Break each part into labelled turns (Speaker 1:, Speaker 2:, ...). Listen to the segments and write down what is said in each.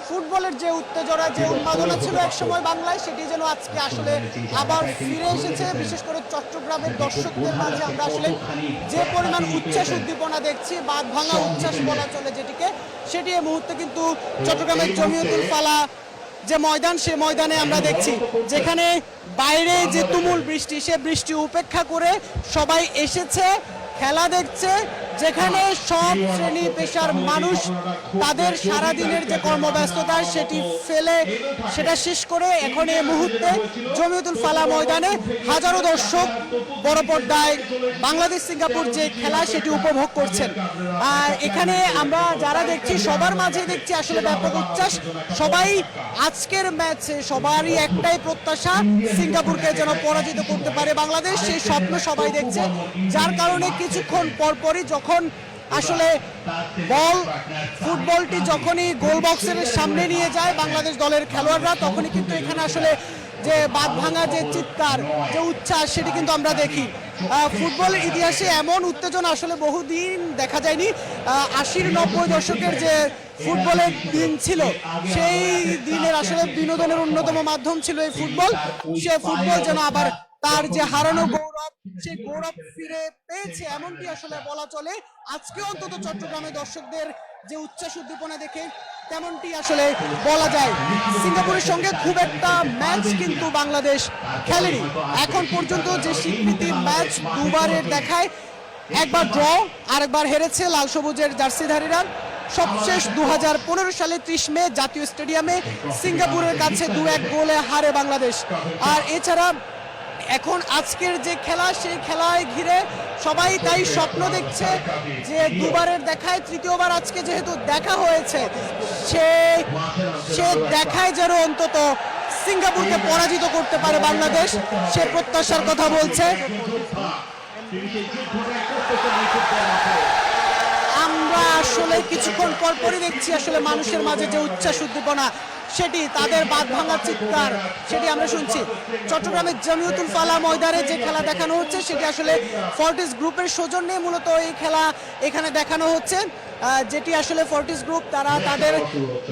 Speaker 1: ফুটবলের যে উত্তেজনা, যে উন্মাদনা ছিল একসময় বাংলায়, সেটি যেন আজকে আসলে আবার ফিরে এসেছে। বিশেষ করে চট্টগ্রামের দর্শকদের মাঝে আমরা আসলে যে পরিমাণ উচ্ছ্বাস উদ্দীপনা দেখছি, বাঁধ ভাঙা উচ্ছ্বাস বলা চলে যেটিকে, সেটি এই মুহূর্তে কিন্তু চট্টগ্রামের জমিয়তুল ফালা যে ময়দান, সে ময়দানে আমরা দেখছি, যেখানে বাইরে যে তুমুল বৃষ্টি, সে বৃষ্টি উপেক্ষা করে সবাই এসেছে, খেলা দেখছে, যেখানে সব শ্রেণী পেশার মানুষ তাদের সারাদিনের যে কর্মব্যস্ততা সেটি ফেলে, সেটা শেষ করে এখন এই মুহূর্তে জমিয়তুল ফালা ময়দানে হাজারো দর্শক বড় পর্দায় বাংলাদেশ সিঙ্গাপুর যে খেলা সেটি উপভোগ করছেন। আর এখানে আমরা যারা দেখছি সবার মাঝে দেখছি আসলে ব্যাপক উচ্ছ্বাস। সবাই আজকের ম্যাচে সবারই একটাই প্রত্যাশা, সিঙ্গাপুরকে যেন পরাজিত করতে পারে বাংলাদেশ, সেই স্বপ্ন সবাই দেখছে। যার কারণে কিছুক্ষণ পরপরই যখন আসলে ফুটবলটি যখনই গোল বক্সের সামনে নিয়ে যায় বাংলাদেশ দলের খেলোয়াড়রা, তখনই কিন্তু এখানে আসলে যে বাঁধ ভাঙা যে চিৎকার, যে উচ্ছ্বাস, সেটি কিন্তু আমরা দেখি। ফুটবলের ইতিহাসে এমন উত্তেজনা আসলে বহুদিন দেখা যায়নি। 80-90 দশকের যে ফুটবলের দিন ছিল, সেই দিনের আসলে বিনোদনের অন্যতম মাধ্যম ছিল এই ফুটবল। সে ফুটবল যেন আবার তার যে হারানো গৌরব, সেই গৌরব ফিরে পেয়েছে, এমনটি আসলে বলা চলে। আজকে অন্তত চট্টগ্রামের দর্শকদের যে উচ্ছ্বাস উদ্দীপনা দেখে তেমনটি আসলে বলা যায়। সিঙ্গাপুরের সঙ্গে খুব একটা ম্যাচ কিন্তু বাংলাদেশ খেলেনি এখন পর্যন্ত। যে স্বীকৃতি ম্যাচ দুবারের দেখায়, একবার ড্র, আরেকবার হেরেছে লাল সবুজের জার্সিধারীরা। সবশেষ 2015 সালে 30 মে জাতীয় স্টেডিয়ামে সিঙ্গাপুরের কাছে 2-1 গোলে হারে বাংলাদেশ। আর এছাড়া এখন আজকের যে খেলা, সেই খেলায় ঘিরে সবাই তাই স্বপ্ন দেখছে যে দুবারের দেখায় তৃতীয়বার আজকে যেহেতু দেখা হয়েছে, সে দেখায় যেন অন্তত সিঙ্গাপুরকে পরাজিত করতে পারে বাংলাদেশ, সে প্রত্যাশার কথা বলছে। আমরা আসলে কিছুক্ষণ পরপরই দেখছি আসলে মানুষের মাঝে যে উচ্ছ্বাস উদ্দীপনা, সেটি তাদের বাঁধ ভাঙা চিৎকার, সেটি আমরা শুনছি। চট্টগ্রামের জমিয়তুল ফালা ময়দানে যে খেলা দেখানো হচ্ছে, সেটি আসলে ফর্টিস গ্রুপের সৌজন্যে মূলত এই খেলা এখানে দেখানো হচ্ছে। যেটি আসলে ফর্টিস গ্রুপ তারা তাদের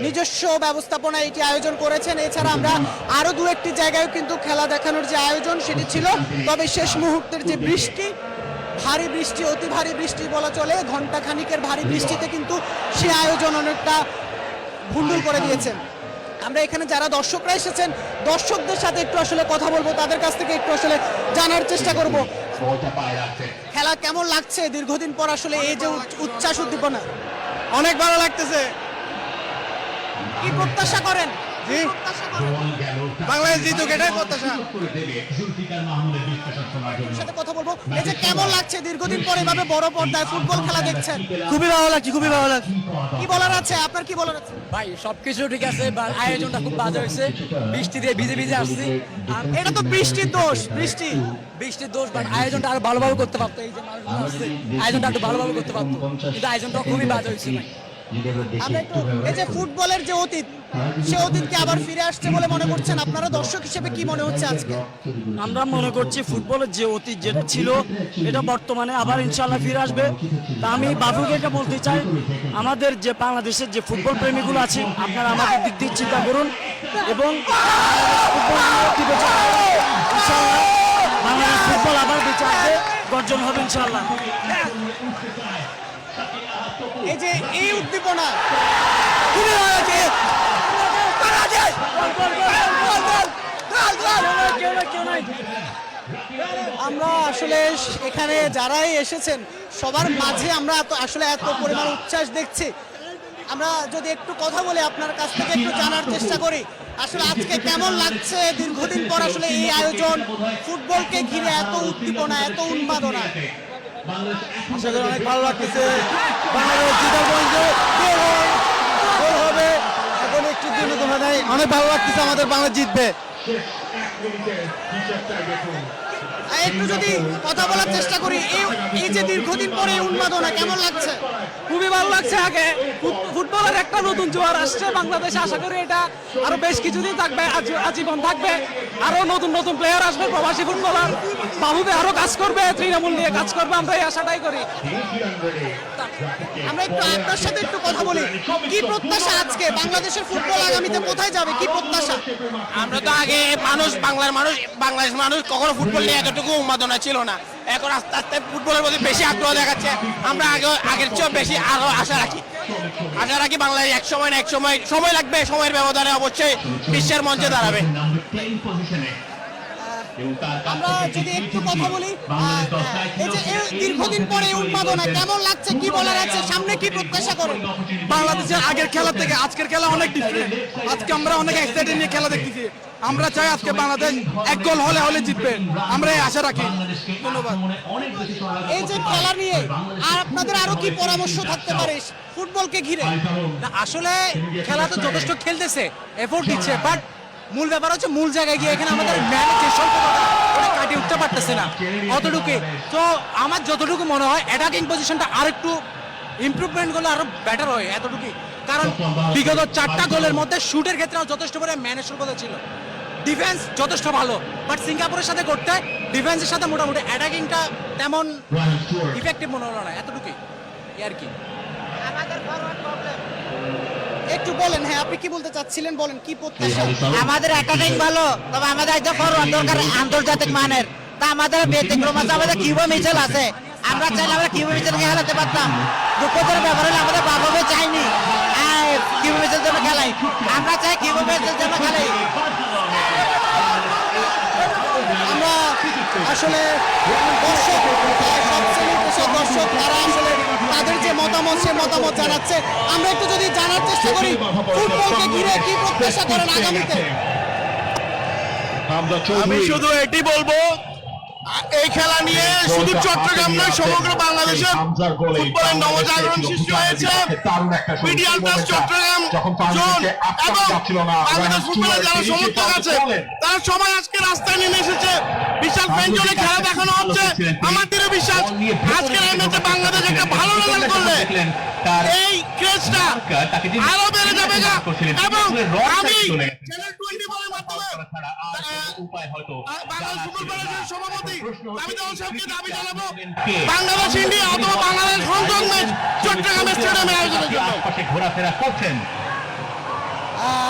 Speaker 1: নিজস্ব ব্যবস্থাপনা এটি আয়োজন করেছেন। এছাড়া আমরা আরও 2-1টি জায়গায় কিন্তু খেলা দেখানোর যে আয়োজন সেটি ছিল, তবে শেষ মুহূর্তের যে বৃষ্টি, ভারী বৃষ্টি, অতি ভারী বৃষ্টি বলা চলে, ঘন্টা খানিকের ভারী বৃষ্টিতে কিন্তু সে আয়োজন অনেকটা ভুন্ডুল করে দিয়েছেন। আমরা এখানে যারা দর্শকরা এসেছেন, দর্শকদের সাথে একটু আসলে কথা বলবো, তাদের কাছ থেকে একটু আসলে জানার চেষ্টা করব খেলা কেমন লাগছে দীর্ঘদিন পর আসলে এই যে উচ্ছ্বাস উদ্দীপনা।
Speaker 2: অনেক ভালো লাগতেছে।
Speaker 1: কি প্রত্যাশা করেন?
Speaker 2: জি, বাংলাদেশ জিতুক, এটাই প্রত্যাশা।
Speaker 1: সাথে কথা বলবো, এই যে কেমন লাগছে দীর্ঘদিন পর এভাবে বড় পর্দায় ফুটবল খেলা দেখছেন?
Speaker 2: খুবই ভালো লাগছে, খুবই ভালো লাগছে।
Speaker 1: কি বলার আছে আপনার, কি বলার আছে?
Speaker 3: ভাই সবকিছু ঠিক আছে, আয়োজনটা খুব বাজে হয়েছে, বৃষ্টি দিয়ে ভিজে ভিজে আসছি।
Speaker 1: এটা তো বৃষ্টির দোষ,
Speaker 3: বৃষ্টির দোষ, বাট আয়োজনটা আরো ভালোভাবে করতে পারতো। এই যে মানুষজন আসছে, আয়োজনটা একটু ভালোভাবে করতে পারতো, কিন্তু আয়োজনটা খুবই বাজে হয়েছে ভাই।
Speaker 1: আমরা একটু এই যে ফুটবলের যে অতীত, সে অতীতকে আবার ফিরে আসছে বলে মনে করছেন আপনারা? দর্শক হিসেবে কি মনে হচ্ছে আজকে?
Speaker 4: আমরা মনে করছি ফুটবলের যে অতীত যেটা ছিল, এটা বর্তমানে আবার ইনশাল্লাহ ফিরে আসবে। তা আমি বাবুকে এটা বলতে চাই, আমাদের যে বাংলাদেশের যে ফুটবল প্রেমীগুলো আছে, আপনারা আমাদের দিক দিয়ে চিন্তা করুন এবং ইনশাল্লাহ বাংলাদেশ ফুটবল আবার বেঁচে আসবে, গর্জন হবে ইনশাল্লাহ।
Speaker 1: এই যে এই উদ্দীপনা, আমরা আসলে এখানে যারাই এসেছেন সবার মাঝে আমরা আসলে এত পরিমাণ উচ্ছ্বাস দেখছি। আমরা যদি একটু কথা বলে আপনার কাছ থেকে একটু জানার চেষ্টা করি, আসলে আজকে কেমন লাগছে দীর্ঘদিন পর আসলে এই আয়োজন, ফুটবলকে ঘিরে এত উদ্দীপনা, এত উন্মাদনা?
Speaker 2: আশা করি অনেক ভালো লাগতেছে। বাংলাদেশ জিতার পর্যন্ত গোল হবে, এখন একটু দিনতমা নাই, অনেক ভালো লাগতেছে, আমাদের বাংলাদেশ জিতবে।
Speaker 1: একটু যদি কথা বলার চেষ্টা করি, এই যে দীর্ঘদিন পরে এই উন্মাদনা কেমন লাগছে?
Speaker 3: খুবই ভালো লাগছে। আগে ফুটবলের একটা নতুন জোয়ার আসছে বাংলাদেশে, আশা করি এটা আরো বেশ কিছুদিন থাকবে, আজীবন থাকবে। আরো নতুন নতুন প্লেয়ার আসবে, প্রবাসী ফুটবলার বাবুবে আরো কাজ করবে, তৃণমূল নিয়ে কাজ করবে, আমরা এই আশাটাই করি।
Speaker 1: আমরা একটু আপনার সাথে একটু কথা বলি, কি প্রত্যাশা আজকে বাংলাদেশের ফুটবল আগামীতে কোথায় যাবে, কি প্রত্যাশা?
Speaker 5: আমরা তো আগে বাংলাদেশ মানুষ কখনো ফুটবল নিয়ে এতটুকু উন্মাদনা ছিল না। এখন আস্তে আস্তে ফুটবলের প্রতি বেশি আগ্রহ দেখাচ্ছে। আমরা আগের চেয়েও বেশি আরো আশা রাখি বাংলাদেশ এক সময় না এক সময় লাগবে, সময়ের ব্যবধানে অবশ্যই বিশ্বের মঞ্চে দাঁড়াবে।
Speaker 1: আমরা যদি একটু কথা বলি, এই যে এই দীর্ঘদিন পরে এই উন্মাদনা কেমন লাগছে, কি বলার আছে, সামনে কি প্রত্যাশা করেন?
Speaker 2: বাংলাদেশের আগের খেলা থেকে আজকের খেলা অনেক ডিফারেন্ট। আজকে আমরা অনেক এক্সাইটেড নিয়ে খেলা দেখতেছি। আমরা চাই আজকে বাংলাদেশ এক গোল হলে জিতবে, আমরা এই আশা রাখি। ধন্যবাদ।
Speaker 1: এই যে খেলা নিয়ে আর আপনাদের আরো কি পরামর্শ থাকতে পারে ফুটবলকে ঘিরে?
Speaker 3: আসলে খেলা তো যথেষ্ট খেলতেছে, এফোর্ট দিচ্ছে, বাট মূল ব্যাপার হচ্ছে মূল জায়গায় গিয়ে এখানে আমাদের ম্যানেজের স্বল্পতা ওটা কাটিয়ে উঠতে পারতেছে না অতটুকু। তো আমার যতটুকু মনে হয় অ্যাটাকিং পজিশনটা আর একটু ইমপ্রুভমেন্ট করলে আরো বেটার হয় এতটুকু। কারণ বিগত 4টা গোলের মধ্যে শুটের ক্ষেত্রে যথেষ্ট করে ম্যানেজ স্বল্পতা ছিল, ডিফেন্স যথেষ্ট ভালো, বাট সিঙ্গাপুরের সাথে করতে ডিফেন্সের সাথে মোটামুটি অ্যাটাকিংটা তেমন ইফেক্টিভ মনে হলো না, এতটুকুই আর কি।
Speaker 1: একটু বলেন, হ্যাঁ আপনি কি বলতে চাচ্ছিলেন, বলেন কি প্রত্যাশা?
Speaker 6: আমাদের অ্যাটাকিং ভালো, তবে আমাদের একদম ফরওয়ার্ড দরকার আন্তর্জাতিক মানের। তা আমাদের ব্যতিক্রম আছে, আমাদের কিউবা মিচেল আছে। আমরা চাইলে আমরা কিউবা মিচেলকে খেলাতে পারতাম। দুঃখের ব্যাপার হলে আমাদের বাবাকে চাইনি কিউবা মিচেল জন্য খেলাই, আমরা চাই কিউবা মিচেল জন্য খেলাই।
Speaker 1: আমরা আসলে দর্শক, সব শ্রেণীর পেশার দর্শক, তারা আসলে তাদের যে মতামত সে মতামত জানাচ্ছে। আমরা একটু যদি জানার চেষ্টা করি ফুটবলকে ঘিরে কি প্রত্যাশা করেন আগামীতে?
Speaker 5: আমি শুধু এটি বলবো, এই খেলা নিয়ে শুধু চট্টগ্রাম নয় সমগ্র বাংলাদেশের ফুটবলের নবজাগরণ সৃষ্টি হয়েছে। মিডিয়াল প্লাস চট্টগ্রাম জোন এবং বাংলাদেশ ফুটবলের যারা সমর্থক আছে তারা সবাই আজকে রাস্তায় নেমে এসেছে। বিশাল ফ্যানজনে খেলা দেখানো হচ্ছে। আমার দৃঢ় বিশ্বাস আজকের এই ম্যাচে বাংলাদেশ একটা ভালো রেজাল্ট করলে এই ক্রেজটা আরো বেড়ে যাবে এবং আমি চ্যানেল 24 এর মাধ্যমে বাংলাদেশ ফুটবল ফেডারেশনের সভাপতি দাবি জানাবো বাংলাদেশ ইন্ডিয়া অথবা বাংলাদেশ হংকং ম্যাচ চট্টগ্রাম স্টেডিয়ামে আয়োজনের জন্য।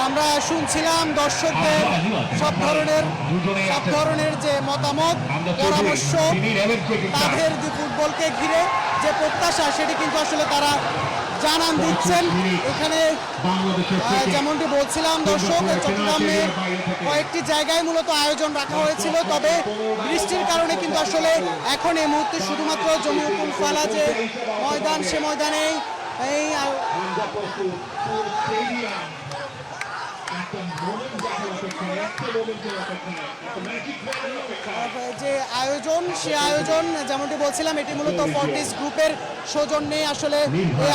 Speaker 1: আমরা শুনছিলাম দর্শকদের সব ধরনের যে মতামত, পরামর্শ, তাদের যে ফুটবলকে ঘিরে যে প্রত্যাশা সেটি কিন্তু আসলে তারা জানান দিচ্ছেন। এখানে যেমনটি বলছিলাম দর্শক, চট্টগ্রামে কয়েকটি জায়গায় মূলত আয়োজন রাখা হয়েছিল, তবে বৃষ্টির কারণে কিন্তু আসলে এখন এই মুহূর্তে শুধুমাত্র জমিউল ফালা যে ময়দান, সে ময়দানে এই যে আয়োজন, সে আয়োজন যেমনটি বলছিলাম এটি মূলত ফর্টিস গ্রুপের সৌজন্যে আসলে এই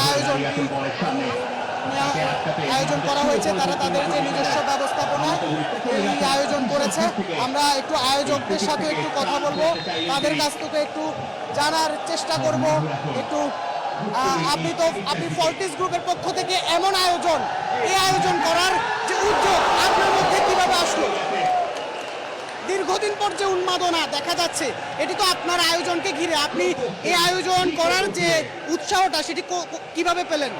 Speaker 1: আয়োজন করা হয়েছে। তারা তাদের যে নিজস্ব ব্যবস্থাপনা এই আয়োজন করেছে। আমরা একটু আয়োজকদের সাথে একটু কথা বলবো, তাদের কাছ থেকে একটু জানার চেষ্টা করব। একটু আপনি ফর্টিস গ্রুপের পক্ষ থেকে এমন আয়োজন, এই আয়োজন করার যে উদ্যোগ আপনার মধ্যে কিভাবে আসলো? দীর্ঘদিন পর যে উন্মাদনা দেখা যাচ্ছে, এটি তো আপনার আয়োজনকে ঘিরে, আপনি এই আয়োজন করার যে উৎসাহটা সেটি কিভাবে পেলেন?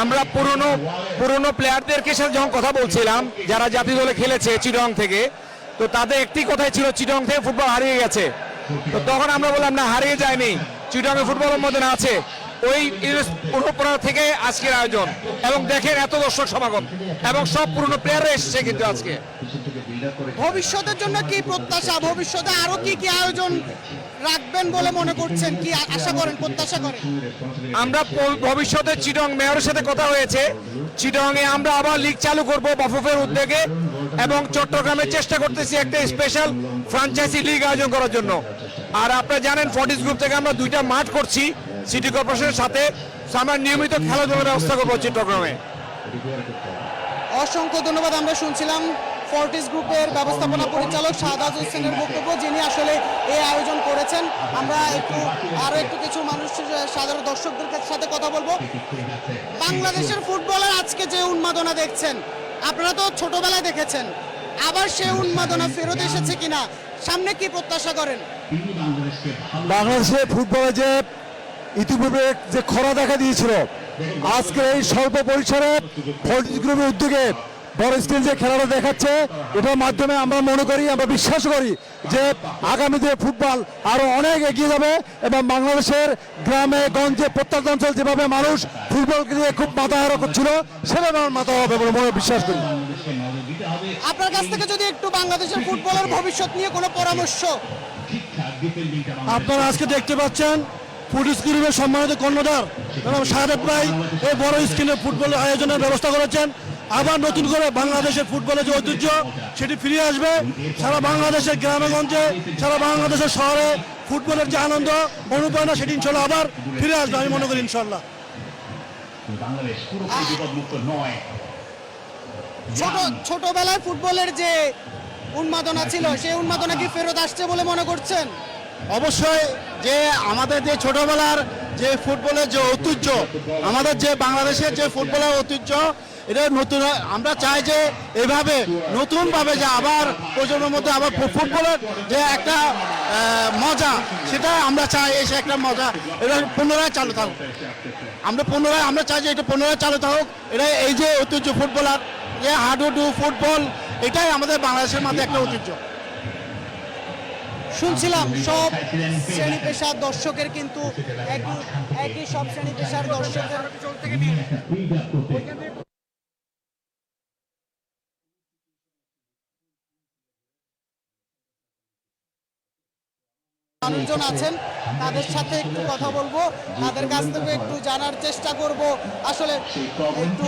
Speaker 7: আমরা পুরনো প্লেয়ারদেরকে সাথে যখন কথা বলছিলাম যারা জাতীয় দলে খেলেছে চিটং থেকে, তো তাদের একটি কথাই ছিল চিটং থেকে ফুটবল হারিয়ে গেছে। তো তখন আমরা বললাম না, হারিয়ে যায়নি, চিটং এ ফুটবলের মধ্যে আছে। ওই অনুপ্রেরণা থেকে আজকের আয়োজন, এবং দেখেন এত দর্শক সমাগম এবং সব পুরনো প্লেয়াররা এসেছে কিন্তু আজকে।
Speaker 1: ভবিষ্যতের জন্য কি প্রত্যাশা? ভবিষ্যতে আরো কি কি আয়োজন রাখবেন বলে মনে করছেন, কি আশা করেন, প্রত্যাশা করেন?
Speaker 7: আমরা ভবিষ্যতে চিটং মেয়রের সাথে কথা হয়েছে, চিটং এ আমরা আবার লিগ চালু করব বাফুফের উদ্যোগে, এবং চট্টগ্রামে চেষ্টা করতেছি একটা স্পেশাল ফ্র্যাঞ্চাইজি লিগ আয়োজন করার জন্য। আর আপনারা জানেন ফর্টিস গ্রুপ থেকে আমরা 2টা মাঠ করছি সিটি কর্পোরেশনের সাথে, আমরা নিয়মিত খেলাধুলার ব্যবস্থা করবো চট্টগ্রামে।
Speaker 1: অসংখ্য ধন্যবাদ। আমরা শুনছিলাম ফোর্টিস গ্রুপের ব্যবস্থাপনা পরিচালক শাহাদাত হোসেনের বক্তব্য, যিনি আসলে এই আয়োজন করেছেন। আমরা আরো একটু কিছু মানুষ, সাধারণ দর্শকদের সাথে কথা বলবো। বাংলাদেশের ফুটবলের আজকে যে উন্মাদনা দেখছেন, আপনারা তো ছোটবেলায় দেখেছেন, আবার সেই উন্মাদনা ফেরত এসেছে কিনা, সামনে কি প্রত্যাশা করেন?
Speaker 8: বাংলাদেশের ফুটবলে যে ইতিপূর্বে যে খরা দেখা দিয়েছিল, আজকে এই স্বল্প পরিসরে ফোর্টিস গ্রুপের উদ্যোগে বড় স্ক্রিন যে খেলাটা দেখাচ্ছে, এটার মাধ্যমে আমরা মনে করি, আমরা বিশ্বাস করি যে আগামীতে ফুটবল আরো অনেক এগিয়ে যাবে এবং বাংলাদেশের গ্রামে গঞ্জে প্রত্যন্ত অঞ্চল যেভাবে মানুষ ফুটবলকে নিয়ে খুব মাথাহারা করছিল, সেভাবে আমার মাথা হবে বলে মনে বিশ্বাস করি।
Speaker 1: আপনার কাছ থেকে যদি একটু বাংলাদেশের ফুটবলের ভবিষ্যৎ নিয়ে কোনো পরামর্শ।
Speaker 8: আপনারা আজকে দেখতে পাচ্ছেন ফোর্টিস গ্রুপের সম্মানিত কর্ণধার এবং শাহাদাত ভাই এই বড় স্ক্রিনে ফুটবলের আয়োজনের ব্যবস্থা করেছেন। আবার নতুন করে বাংলাদেশের ফুটবলের যে ঐতিহ্য সেটি ফিরে আসবে। সারা বাংলাদেশের গ্রামে গঞ্জে, সারা বাংলাদেশের শহরে ফুটবলের যে আনন্দ অনুপ্রেরণা, সেটি ইনশাল্লাহ আবার ফিরে আসবে আমি মনে করি ইনশাল্লাহ।
Speaker 1: ছোটবেলায় ফুটবলের যে উন্মাদনা ছিল, সেই উন্মাদনা কি ফেরত আসছে বলে মনে করছেন?
Speaker 8: অবশ্যই, যে আমাদের যে ছোটবেলার যে ফুটবলের যে ঐতিহ্য, আমাদের যে বাংলাদেশের যে ফুটবলের ঐতিহ্য, এটা নতুন, আমরা চাই যে এভাবে নতুনভাবে যে আবার প্রজন্মের মধ্যে আবার ফুটবলের যে একটা মজা, সেটা আমরা চাই, এসে একটা মজা এটা পুনরায় চালু থাকুক। আমরা চাই যে এটা পুনরায় চালু থাকুক। এটা এই যে ঐতিহ্য ফুটবলার, যে হাডুডু ফুটবল, এটাই আমাদের বাংলাদেশের মধ্যে একটা ঐতিহ্য।
Speaker 1: শুনছিলাম সব শ্রেণী পেশার দর্শকের কিন্তু একই সব শ্রেণী পেশার দর্শকের মানুষজন আছেন, তাদের সাথে একটু কথা বলবো, তাদের কাছ থেকে একটু জানার চেষ্টা করব আসলে একটু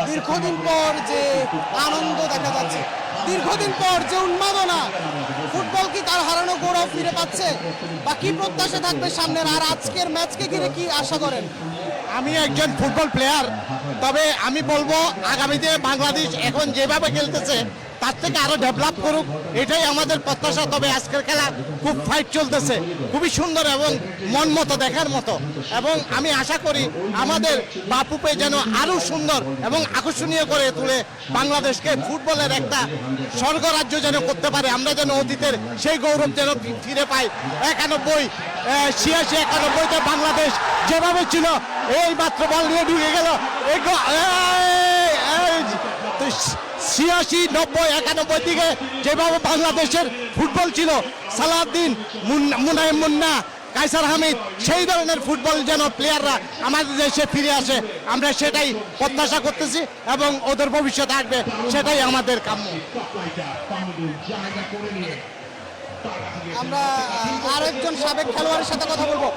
Speaker 1: দীর্ঘদিন পর যে আনন্দ দেখা যাচ্ছে, দীর্ঘদিন পর যে উন্মাদনা, ফুটবল কি তার হারানো গৌরব ফিরে পাচ্ছে, বা কি প্রত্যাশা থাকবে সামনের, আর আজকের ম্যাচকে ঘিরে কি আশা করেন?
Speaker 8: আমি একজন ফুটবল প্লেয়ার, তবে আমি বলবো আগামীতে বাংলাদেশ এখন যেভাবে খেলতেছে তার থেকে আরো ডেভেলপ করুক, এটাই আমাদের প্রত্যাশা। তবে আজকের খেলা খুব ফাইট চলতেছে, খুবই সুন্দর এবং মন মতো দেখার মতো, এবং আমি আশা করি আমাদের বাপুপে যেন আরো সুন্দর এবং আকর্ষণীয় করে তুলে বাংলাদেশকে ফুটবলের একটা স্বর্গরাজ্য যেন করতে পারে। আমরা যেন অতীতের সেই গৌরব যেন ফিরে পাই। 86-91-তে বাংলাদেশ যেভাবে ছিল, এই মাত্র বল নিয়ে ঢুকে গেল, 86-90-91 দিকে যেভাবে বাংলাদেশের ফুটবল ছিল, সালাউদ্দিন, মুনায়েম মুন্না, কায়সার হামিদ, সেই ধরনের ফুটবল যেন প্লেয়াররা আমাদের দেশে ফিরে আসে, আমরা সেটাই প্রত্যাশা করতেছি এবং ওদের ভবিষ্যৎ আসবে, সেটাই আমাদের কাম্য।
Speaker 1: আমরা আরেকজন সাবেক খেলোয়াড়ের সাথে কথা বলবো।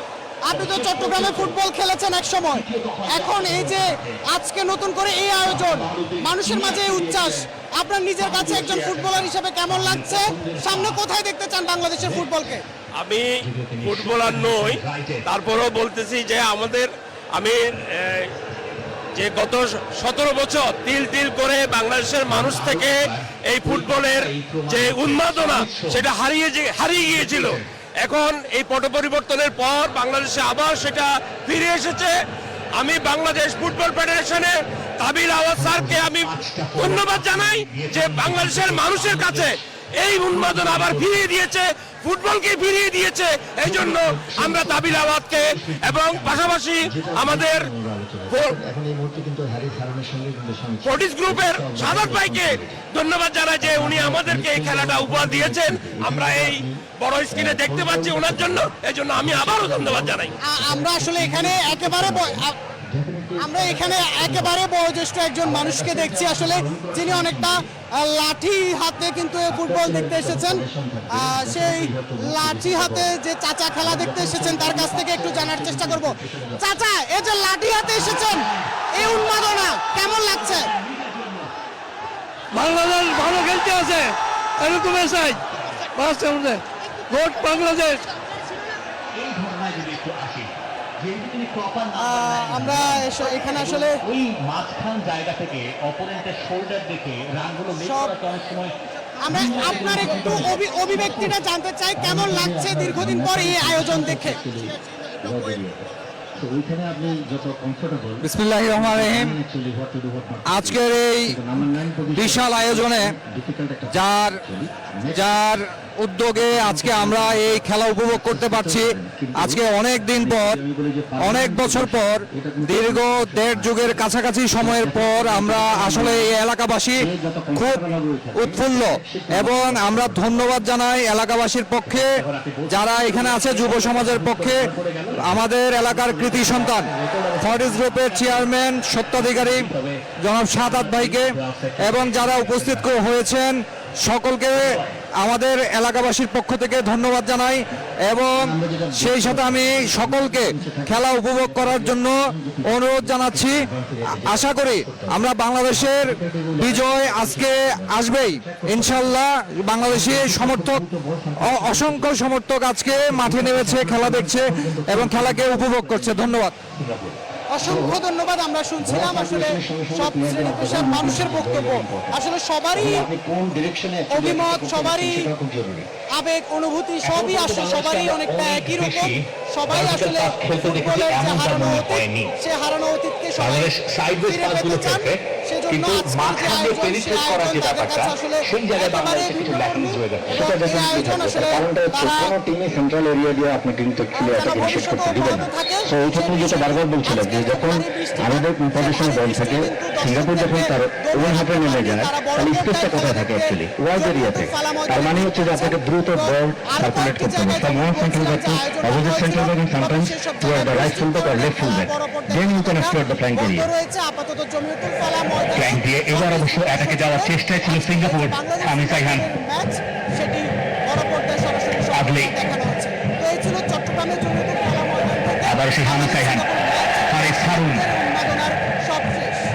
Speaker 1: আপনি তো চট্টগ্রামে ফুটবল খেলেছেন এক সময়, এখন এই যে আজকে নতুন করে এই আয়োজন, মানুষের মাঝে এই উচ্ছ্বাস, আপনার নিজের কাছে একজন ফুটবলার হিসেবে কেমন লাগছে? সামনে কোথায় দেখতে চান বাংলাদেশের ফুটবলকে?
Speaker 5: আমি ফুটবলার নই, তারপরেও বলতেছি যে আমি যে গত 17 বছর তিল তিল করে বাংলাদেশের মানুষ থেকে এই ফুটবলের যে উন্মাদনা, সেটা হারিয়ে গিয়েছিল। এখন এই পট পরিবর্তনের পর বাংলাদেশে আবার সেটা ফিরে এসেছে। আমি বাংলাদেশ ফুটবল ফেডারেশনের তাবিল আওয়াজ স্যারকে আমি ধন্যবাদ জানাই যে বাংলাদেশের মানুষের কাছে এই উন্মাদনা আবার ফিরিয়ে দিয়েছে, ফুটবলকে ফিরিয়ে দিয়েছে। এই জন্য আমরা তাবিল আওয়াজকে এবং পাশাপাশি আমাদের ফোর্টিস গ্রুপের শাহাদাত ভাইকে ধন্যবাদ জানাই যে উনি আমাদেরকে এই খেলাটা উপহার দিয়েছেন। আমরা এই বড় স্ক্রিনে দেখতে পাচ্ছি ওনার জন্য, এই জন্য আমি আবারও ধন্যবাদ জানাই।
Speaker 1: আমরা আসলে এখানে একেবারে বয়োজ্যেষ্ঠ একজন মানুষকে দেখছি আসলে, যিনি অনেকটা লাঠি হাতে কিন্তু ফুটবল দেখতে এসেছেন। সেই লাঠি হাতে যে চাচা খেলা দেখতে এসেছেন, তার কাছ থেকে একটু জানার চেষ্টা করব। চাচা, এই যে লাঠি হাতে এসেছেন, এই উন্মাদনা কেমন লাগছে?
Speaker 8: বাংলাদেশ ভালো খেলতে আছে, এরকম চাই বাংলাদেশ।
Speaker 1: আমরা এখানে আসলে
Speaker 9: ওই মাঝখান জায়গা থেকে অপোনেন্টের শোল্ডার দেখে রানগুলো মিস
Speaker 1: সব-
Speaker 9: করাটা অনেক সময়
Speaker 1: আমরা আপনার একটু অভিব্যক্তিটা জানতে চাই, কেমন লাগছে দীর্ঘদিন পর এই আয়োজন দেখে?
Speaker 9: তো ওইখানে আপনি যত কমফোর্টেবল
Speaker 7: বিসমিল্লাহির রহমানির রহিম। আজকের এই বিশাল আয়োজনে যার উদ্যোগে আজকে আমরা এই খেলা উপভোগ করতে পারছি, আজকে অনেক দিন পর, অনেক বছর পর, দীর্ঘ 1.5 যুগের কাছাকাছি সময়ের পর আমরা আসলে এই এলাকাবাসী খুব উৎফুল্ল এবং আমরা ধন্যবাদ জানাই এলাকাবাসীর পক্ষে, যারা এখানে আছে যুব সমাজের পক্ষে, আমাদের এলাকার কৃতি সন্তান ফরিজ গ্রুপের চেয়ারম্যান সত্ত্বাধিকারী জনাব সাদাত ভাইকে এবং যারা উপস্থিত হয়েছেন সকলকে আমাদের এলাকাবাসীর পক্ষ থেকে ধন্যবাদ জানাই এবং সেই সাথে আমি সকলকে খেলা উপভোগ করার জন্য অনুরোধ জানাচ্ছি। আশা করি আমরা বাংলাদেশের বিজয় আজকে আসবেই ইনশাল্লাহ। বাংলাদেশি সমর্থক, অসংখ্য সমর্থক আজকে মাঠে নেমেছে, খেলা দেখছে এবং খেলাকে উপভোগ করছে। ধন্যবাদ।
Speaker 1: অসংখ্য ধন্যবাদ। আমরা শুনছিলাম আসলে সব শ্রেণী পেশার মানুষের বক্তব্য, আসলে সবারই অভিমত, সবারই আবেগ অনুভূতি সবই আসলে সবারই অনেকটা একই রকম। সবাই আসলে ফুটবলের যে হারানো অতীত, সে হারানো অতীতকে সবাই ফিরে পেতে চান। সেজন্য আজকের যে আয়োজন, সেই আয়োজন তাদের কাছে আসলে একেবারে ভিন্নধর্মী এবং এই আয়োজন আসলে তারা
Speaker 10: টিমে সেন্ট্রাল এরিয়া দিয়ে আপনাকে কিন্তু খেলাটাকে শেষ করতে দিবে না। তো এই ক্ষেত্রে যেটা বারবার বলছিলাম যে যখন আমাদের পজিশন বল থাকে, সিঙ্গাপুর যখন তার ওভার হাফে নেমে যায়, তাহলে স্পেসটা কোথায় থাকে অ্যাকচুয়ালি? ওয়াইড এরিয়াতে। তার মানে হচ্ছে যে আপনাকে দ্রুত বল সার্কুলেট করতে হবে from one central back to opposite central back, sometimes toward the right full back or left full back, then you can explore the flank area.
Speaker 1: আপাতত জমিয়তুল ফালাহ ময়দানে
Speaker 9: ফ্ল্যাঙ্ক দিয়ে এবার অবশ্য অ্যাটাকে যাওয়ার চেষ্টায় ছিল সিঙ্গাপুর। সামি সাইহান
Speaker 1: ম্যাচ সেটি বড় পর্দায় সরাসরি
Speaker 9: আদলি।
Speaker 1: দেখানো হচ্ছে। তো এই ছিল চট্টগ্রামের জমিয়তুল ফালাহ ময়দান থেকে
Speaker 9: আবার সেই হামি সাইহান, ফারিস হারুন,